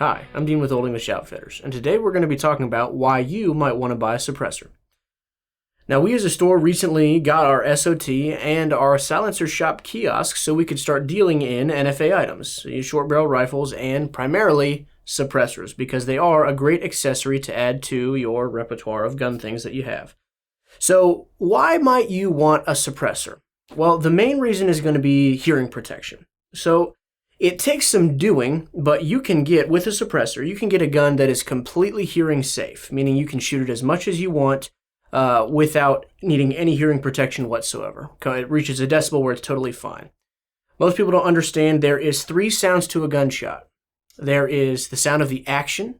Hi, I'm Dean with Old English Outfitters, and today we're going to be talking about why you might want to buy a suppressor. Now, we as a store recently got our SOT and our silencer shop kiosk so we could start dealing in NFA items, short barrel rifles, and primarily suppressors, because they are a great accessory to add to your repertoire of gun things that you have. So, why might you want a suppressor? Well, the main reason is going to be hearing protection. So, it takes some doing, but you can get, with a suppressor, you can get a gun that is completely hearing safe, meaning you can shoot it as much as you want without needing any hearing protection whatsoever. It reaches a decibel where it's totally fine. Most people don't understand there is 3 sounds to a gunshot. There is the sound of the action,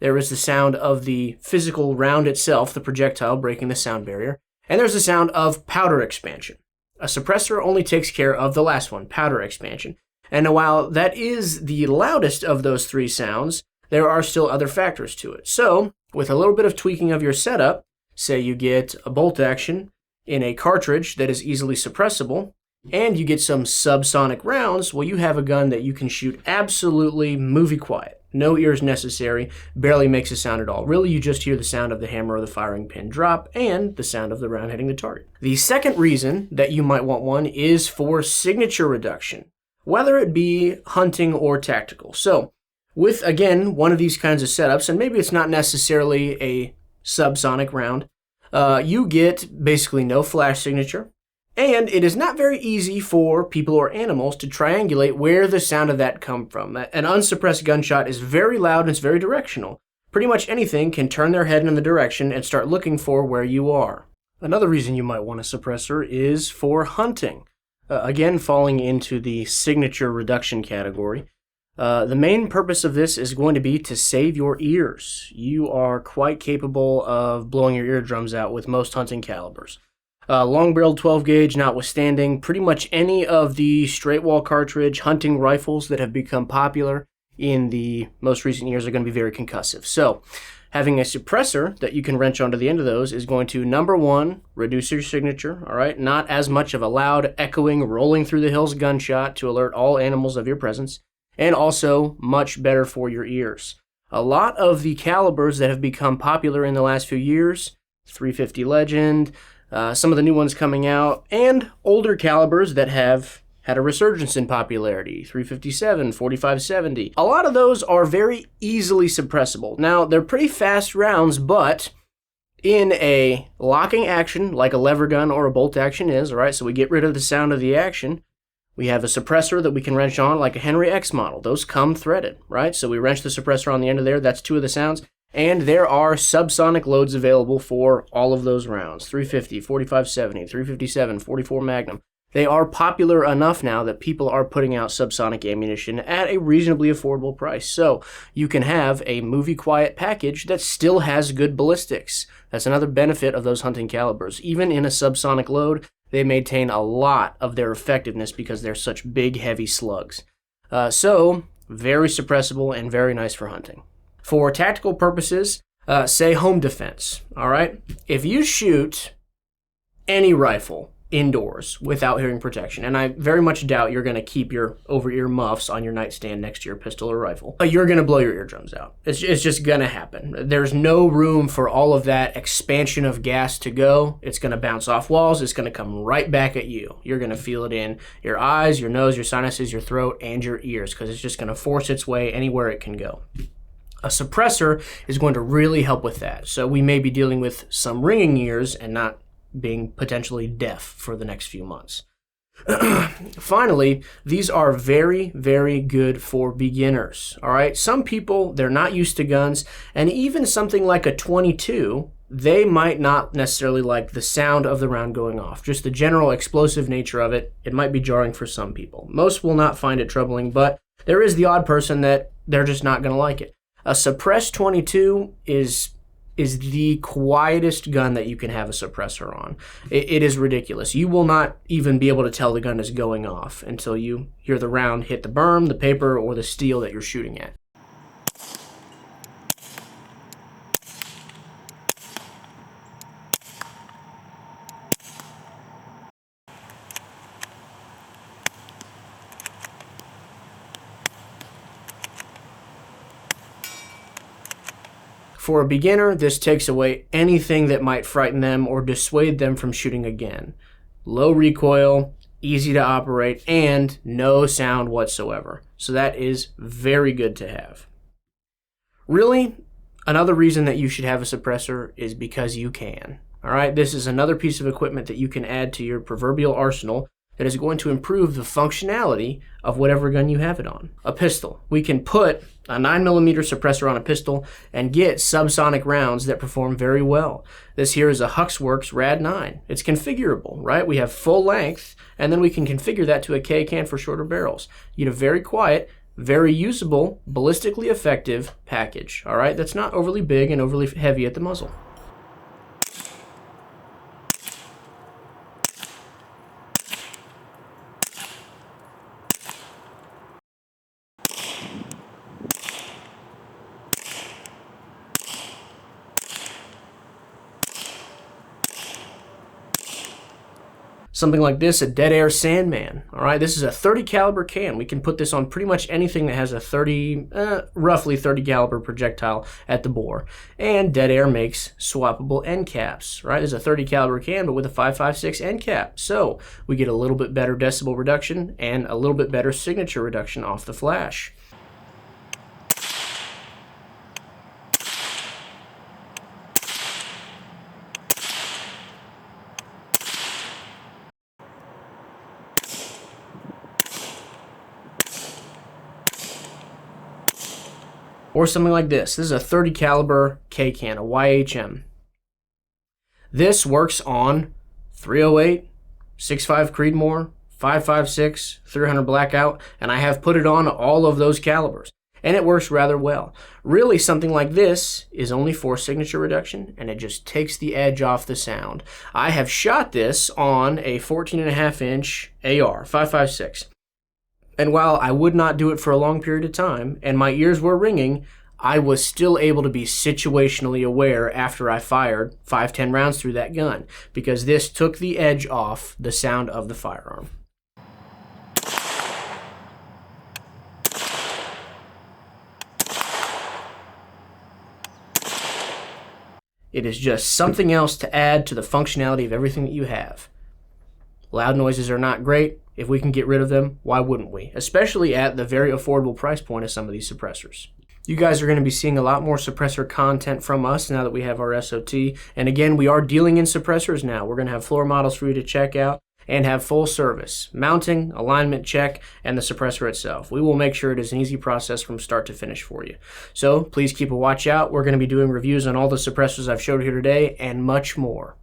there is the sound of the physical round itself, the projectile breaking the sound barrier, and there's the sound of powder expansion. A suppressor only takes care of the last one, powder expansion. And while that is the loudest of those 3 sounds, there are still other factors to it. So, with a little bit of tweaking of your setup, say you get a bolt action in a cartridge that is easily suppressible, and you get some subsonic rounds, well, you have a gun that you can shoot absolutely movie quiet. No ears necessary, barely makes a sound at all. Really, you just hear the sound of the hammer or the firing pin drop and the sound of the round hitting the target. The second reason that you might want one is for signature reduction, whether it be hunting or tactical. So, with, again, one of these kinds of setups, and maybe it's not necessarily a subsonic round, you get basically no flash signature, and it is not very easy for people or animals to triangulate where the sound of that come from. An unsuppressed gunshot is very loud and it's very directional. Pretty much anything can turn their head in the direction and start looking for where you are. Another reason you might want a suppressor is for hunting. Again, falling into the signature reduction category. The main purpose of this is going to be to save your ears. You are quite capable of blowing your eardrums out with most hunting calibers. Long-barreled 12-gauge notwithstanding, pretty much any of the straight-wall cartridge hunting rifles that have become popular in the most recent years are going to be very concussive. So, having a suppressor that you can wrench onto the end of those is going to, number one, reduce your signature, all right? Not as much of a loud, echoing, rolling through the hills gunshot to alert all animals of your presence, and also much better for your ears. A lot of the calibers that have become popular in the last few years, 350 Legend, some of the new ones coming out, and older calibers that have had a resurgence in popularity, 357, 4570. A lot of those are very easily suppressible. Now, they're pretty fast rounds, but in a locking action, like a lever gun or a bolt action is, all right, so we get rid of the sound of the action. We have a suppressor that we can wrench on, like a Henry X model. Those come threaded, right? So we wrench the suppressor on the end of there. That's 2 of the sounds. And there are subsonic loads available for all of those rounds. 350, 4570, 357, 44 Magnum. They are popular enough now that people are putting out subsonic ammunition at a reasonably affordable price. So you can have a movie quiet package that still has good ballistics. That's another benefit of those hunting calibers. Even in a subsonic load, they maintain a lot of their effectiveness because they're such big, heavy slugs. So very suppressible and very nice for hunting. For tactical purposes, say home defense, all right? If you shoot any rifle indoors without hearing protection, and I very much doubt you're going to keep your over-ear muffs on your nightstand next to your pistol or rifle, but you're going to blow your eardrums out. It's just going to happen. There's no room for all of that expansion of gas to go. It's going to bounce off walls. It's going to come right back at you. You're going to feel it in your eyes, your nose, your sinuses, your throat, and your ears, because it's just going to force its way anywhere it can go. A suppressor is going to really help with that. So we may be dealing with some ringing ears and not being potentially deaf for the next few months. Finally, these are very, very good for beginners, all right? Some people, they're not used to guns, and even something like a .22, they might not necessarily like the sound of the round going off. Just the general explosive nature of it, it might be jarring for some people. Most will not find it troubling, but there is the odd person that they're just not going to like it. A suppressed .22 is the quietest gun that you can have a suppressor on. It is ridiculous. You will not even be able to tell the gun is going off until you hear the round hit the berm, the paper, or the steel that you're shooting at. For a beginner, this takes away anything that might frighten them or dissuade them from shooting again. Low recoil, easy to operate, and no sound whatsoever. So that is very good to have. Really, another reason that you should have a suppressor is because you can. All right, this is another piece of equipment that you can add to your proverbial arsenal that is going to improve the functionality of whatever gun you have it on. A pistol. We can put a 9mm suppressor on a pistol and get subsonic rounds that perform very well. This here is a HUXWRX RAD 9. It's configurable, right? We have full length, and then we can configure that to a K can for shorter barrels. You get a very quiet, very usable, ballistically effective package, all right? That's not overly big and overly heavy at the muzzle. Something like this, a dead Air Sandman. All right, this is a 30 caliber can. We can put this on pretty much anything that has a roughly 30 caliber projectile at the bore. And Dead Air makes swappable end caps. Right, there's a 30 caliber can, but with a 5.56 end cap. So we get a little bit better decibel reduction and a little bit better signature reduction off the flash. Or something like this. This is a 30 caliber K can, a YHM. This works on 308, 6.5 Creedmoor, 5.56, 300 Blackout, and I have put it on all of those calibers. And it works rather well. Really, something like this is only for signature reduction, and it just takes the edge off the sound. I have shot this on a 14.5-inch AR, 5.56. And while I would not do it for a long period of time, and my ears were ringing, I was still able to be situationally aware after I fired 5-10 rounds through that gun, because this took the edge off the sound of the firearm. It is just something else to add to the functionality of everything that you have. Loud noises are not great. If we can get rid of them, why wouldn't we? Especially at the very affordable price point of some of these suppressors. You guys are going to be seeing a lot more suppressor content from us now that we have our SOT. And again, we are dealing in suppressors now. We're going to have floor models for you to check out and have full service, mounting, alignment check, and the suppressor itself. We will make sure it is an easy process from start to finish for you. So please keep a watch out. We're going to be doing reviews on all the suppressors I've showed here today and much more.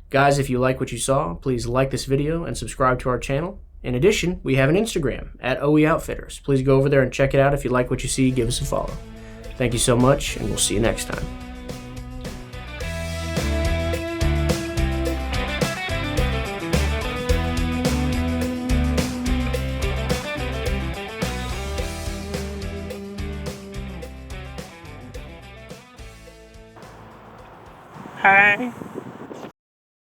Guys, if you like what you saw, please like this video and subscribe to our channel. In addition, we have an Instagram at OE Outfitters. Please go over there and check it out. If you like what you see, give us a follow. Thank you so much, and we'll see you next time. Hi.